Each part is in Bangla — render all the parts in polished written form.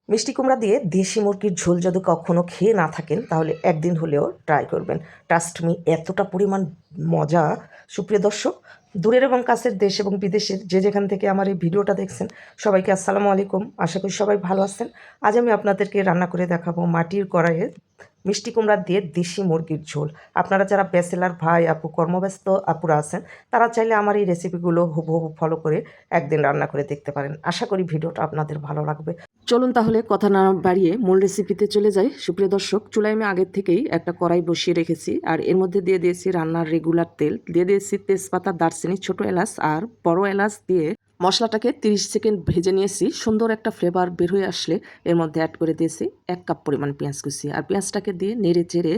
মিষ্টি কুমড়া দিয়ে দেশি মুরগির ঝোল যদি কখনো খেয়ে না থাকেন তাহলে একদিন হলেও ট্রাই করবেন। ট্রাস্ট মি, এতটা পরিমাণ মজা। সুপ্রিয় দর্শক, দূরের এবং কাছের দেশ এবং বিদেশের যে যেখান থেকে আমার এই ভিডিওটা দেখছেন, সবাইকে আসসালামু আলাইকুম। আশা করি সবাই ভালো আছেন। আজ আমি আপনাদেরকে রান্না করে দেখাবো মাটির কড়াইয়ে মিষ্টি কুমড়া দিয়ে দেশি মুরগির ঝোল। আপনারা যারা ব্যাচেলার ভাই আপু, কর্মব্যস্ত আপুরা আছেন, তারা চাইলে আমার এই রেসিপিগুলো হুবহু ফলো করে একদিন রান্না করে দেখতে পারেন। আশা করি ভিডিওটা আপনাদের ভালো লাগবে। চলুন তাহলে কথা না বাড়িয়ে মূল রেসিপিতে চলে যাই। সুপ্রিয় দর্শক, চুলায় আমি আগের থেকেই একটা কড়াই বসিয়ে রেখেছি, আর এর মধ্যে দিয়ে দিয়েছি রান্নার রেগুলার তেল, দিয়ে দিয়েছি তেজপাতা, দারচিনি, ছোট এলাচ আর বড় এলাচ দিয়ে মশলাটাকে 30 সেকেন্ড ভেজে নিয়েছি। সুন্দর একটা ফ্লেভার বের হয়ে আসলে এর মধ্যে অ্যাড করে দিয়েছি 1 কাপ পরিমাণ পেঁয়াজ কুচি, আর পেঁয়াজটাকে দিয়ে নেড়ে চেড়ে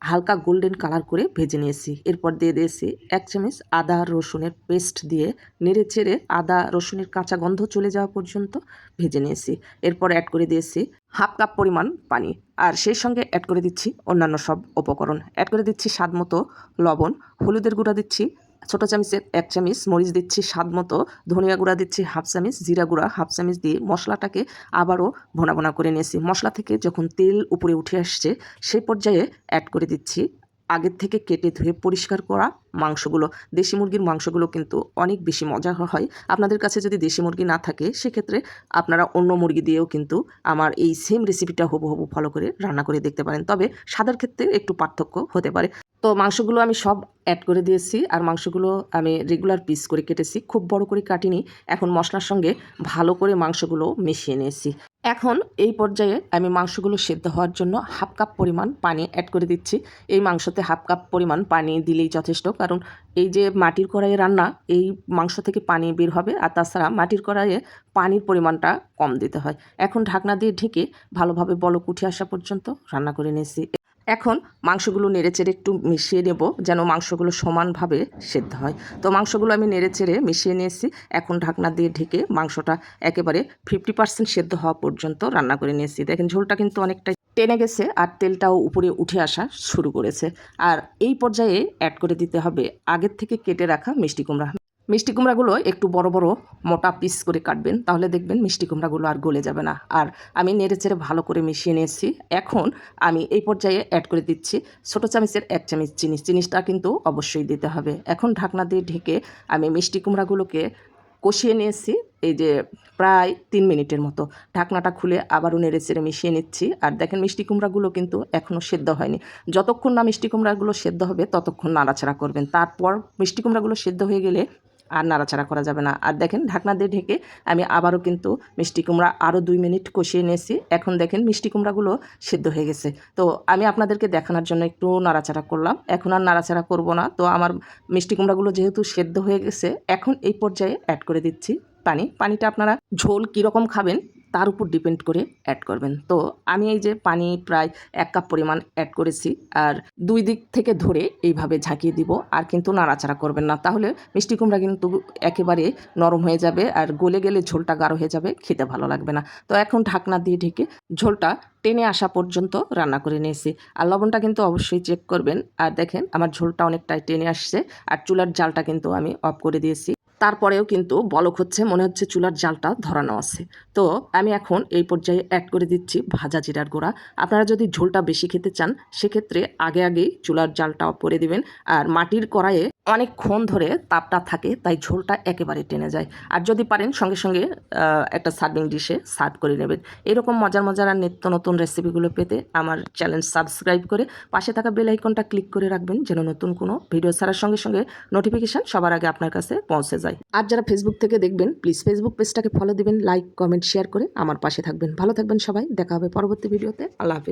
হালকা গোল্ডেন কালার করে ভেজে নিয়েছি। এরপর দিয়ে দিয়েছি 1 চামচ আদা রসুনের পেস্ট দিয়ে নেড়ে চেড়ে আদা রসুনের কাঁচা গন্ধ চলে যাওয়া পর্যন্ত ভেজে নিয়েছি। এরপর অ্যাড করে দিয়েছি 1/2 কাপ পরিমাণ পানি, আর সেই সঙ্গে অ্যাড করে দিচ্ছি অন্যান্য সব উপকরণ। অ্যাড করে দিচ্ছি স্বাদ মতো লবণ, হলুদের গুঁড়া দিচ্ছি ছোটো চামচের 1 চামচ, মরিচ দিচ্ছি স্বাদ মতো, ধনিয়া গুঁড়া দিচ্ছি 1/2 চামচ, জিরা গুঁড়া 1/2 চামচ দিয়ে মশলাটাকে আবারও ভোনা ভোনা করে নিয়েছি। মশলা থেকে যখন তেল উপরে উঠে আসছে সেই পর্যায়ে অ্যাড করে দিচ্ছি আগের থেকে কেটে ধুয়ে পরিষ্কার করা মাংসগুলো। দেশি মুরগির মাংসগুলো কিন্তু অনেক বেশি মজা হয়। আপনাদের কাছে যদি দেশি মুরগি না থাকে সেক্ষেত্রে আপনারা অন্য মুরগি দিয়েও কিন্তু আমার এই সেম রেসিপিটা হুবহু ফলো করে রান্না করে দেখতে পারেন, তবে স্বাদের ক্ষেত্রে একটু পার্থক্য হতে পারে। তো মাংসগুলো আমি সব অ্যাড করে দিয়েছি, আর মাংসগুলো আমি রেগুলার পিস করে কেটেছি, খুব বড় করে কাটিনি। এখন মশলার সঙ্গে ভালো করে মাংসগুলো মিশিয়ে নিয়েছি। এখন এই পর্যায়ে আমি মাংসগুলো সেদ্ধ হওয়ার জন্য 1/2 কাপ পরিমাণ পানি অ্যাড করে দিচ্ছি। এই মাংসতে 1/2 কাপ পরিমাণ পানি দিলেই যথেষ্ট, কারণ এই যে মাটির কড়াইয়ে রান্না, এই মাংস থেকে পানি বের হবে, আর তাছাড়া মাটির কড়াইয়ে পানির পরিমাণটা কম দিতে হয়। এখন ঢাকনা দিয়ে ঢেকে ভালোভাবে বলক উঠে আসা পর্যন্ত রান্না করে নিয়েছি। এখন মাংসগুলো নেড়েচেড়ে একটু মিশিয়ে নেব যেন মাংসগুলো সমানভাবে সেদ্ধ হয়। তো মাংসগুলো আমি নেড়েচেড়ে মিশিয়ে নিয়েছি। এখন ঢাকনা দিয়ে ঢেকে মাংসটা একেবারে 50% সেদ্ধ হওয়া পর্যন্ত রান্না করে নিয়েছি। দেখেন ঝোলটা কিন্তু অনেকটাই টেনে গেছে, আর তেলটাও উপরে উঠে আসা শুরু করেছে। আর এই পর্যায়ে অ্যাড করে দিতে হবে আগের থেকে কেটে রাখা মিষ্টি কুমড়া। মিষ্টি কুমড়াগুলো একটু বড় বড় মোটা পিস করে কাটবেন, তাহলে দেখবেন মিষ্টি কুমড়াগুলো আর গলে যাবে না। আর আমি নেড়েচেড়ে ভালো করে মিশিয়ে নিয়েছি। এখন আমি এই পর্যায়ে অ্যাড করে দিচ্ছি ছোটো চামচের 1 চামচ চিনি। চিনিটা কিন্তু অবশ্যই দিতে হবে। এখন ঢাকনা দিয়ে ঢেকে আমি মিষ্টি কুমড়াগুলোকে কষিয়ে নিয়েছি, এই যে প্রায় 3 মিনিটের মতো। ঢাকনাটা খুলে আবারও নেড়েচেড়ে মিশিয়ে নিচ্ছি। আর দেখেন মিষ্টি কুমড়াগুলো কিন্তু এখনও সেদ্ধ হয়নি। যতক্ষণ না মিষ্টি কুমড়াগুলো সেদ্ধ হবে ততক্ষণ নাড়াচাড়া করবেন। তারপর মিষ্টি কুমড়াগুলো সেদ্ধ হয়ে গেলে আর নাড়াচাড়া করা যাবে না। আর দেখেন ঢাকনা দিয়ে ঢেকে আমি আবারও কিন্তু মিষ্টি কুমড়া আরও 2 মিনিট কষিয়ে নিয়েছি। এখন দেখেন মিষ্টি কুমড়াগুলো সেদ্ধ হয়ে গেছে। তো আমি আপনাদেরকে দেখানোর জন্য একটু নাড়াচাড়া করলাম। এখন আর নাড়াচাড়া করব না। তো আমার মিষ্টি কুমড়াগুলো যেহেতু সেদ্ধ হয়ে গেছে, এখন এই পর্যায়ে অ্যাড করে দিচ্ছি পানি। পানিটা আপনারা ঝোল কীরকম খাবেন তার উপর ডিপেন্ড করে অ্যাড করবেন। তো আমি এই যে পানি প্রায় 1 কাপ পরিমাণ অ্যাড করেছি, আর 2 দিক থেকে ধরে এইভাবে ঝাঁকিয়ে দিব, আর কিন্তু নাড়াচাড়া করবেন না, তাহলে মিষ্টি কুমড়া কিন্তু একেবারে নরম হয়ে যাবে, আর গলে গেলে ঝোলটা গাঢ় হয়ে যাবে, খেতে ভালো লাগবে না। তো এখন ঢাকনা দিয়ে ঢেকে ঝোলটা টেনে আসা পর্যন্ত রান্না করে নিয়েছি। আর লবণটা কিন্তু অবশ্যই চেক করবেন। আর দেখেন আমার ঝোলটা অনেকটাই টেনে আসছে, আর চুলার জালটা কিন্তু আমি অফ করে দিয়েছি। তারপরেও কিন্তু বলক হচ্ছে, মনে হচ্ছে চুলার জালটা ধরানো আছে। তো আমি এখন এই পর্যায়ে অ্যাড করে দিচ্ছি ভাজা জিরার গুঁড়া। আপনারা যদি ঝোলটা বেশি খেতে চান সেক্ষেত্রে আগেই চুলার জালটা অফ করে দিবেন। আর মাটির কড়াইয়ে অনেকক্ষণ ধরে তাপটা থাকে, তাই ঝোলটা একেবারে টেনে যায়। আর যদি পারেন সঙ্গে সঙ্গে একটা সার্ভিং ডিশে সার্ভ করে নেবেন। এরকম মজার মজার আর নিত্য নতুন রেসিপিগুলো পেতে আমার চ্যানেল সাবস্ক্রাইব করে পাশে থাকা বেল আইকনটা ক্লিক করে রাখবেন, যেন নতুন কোনো ভিডিও ছাড়ার সঙ্গে সঙ্গে নোটিফিকেশান সবার আগে আপনার কাছে পৌঁছে যায়। আর যারা ফেসবুক থেকে দেখবেন প্লিজ ফেসবুক পেজটাকে ফলো দিবেন, লাইক কমেন্ট শেয়ার করে আমার পাশে থাকবেন। ভালো থাকবেন সবাই, দেখা হবে পরবর্তী ভিডিওতে। আল্লাহ হাফিজ।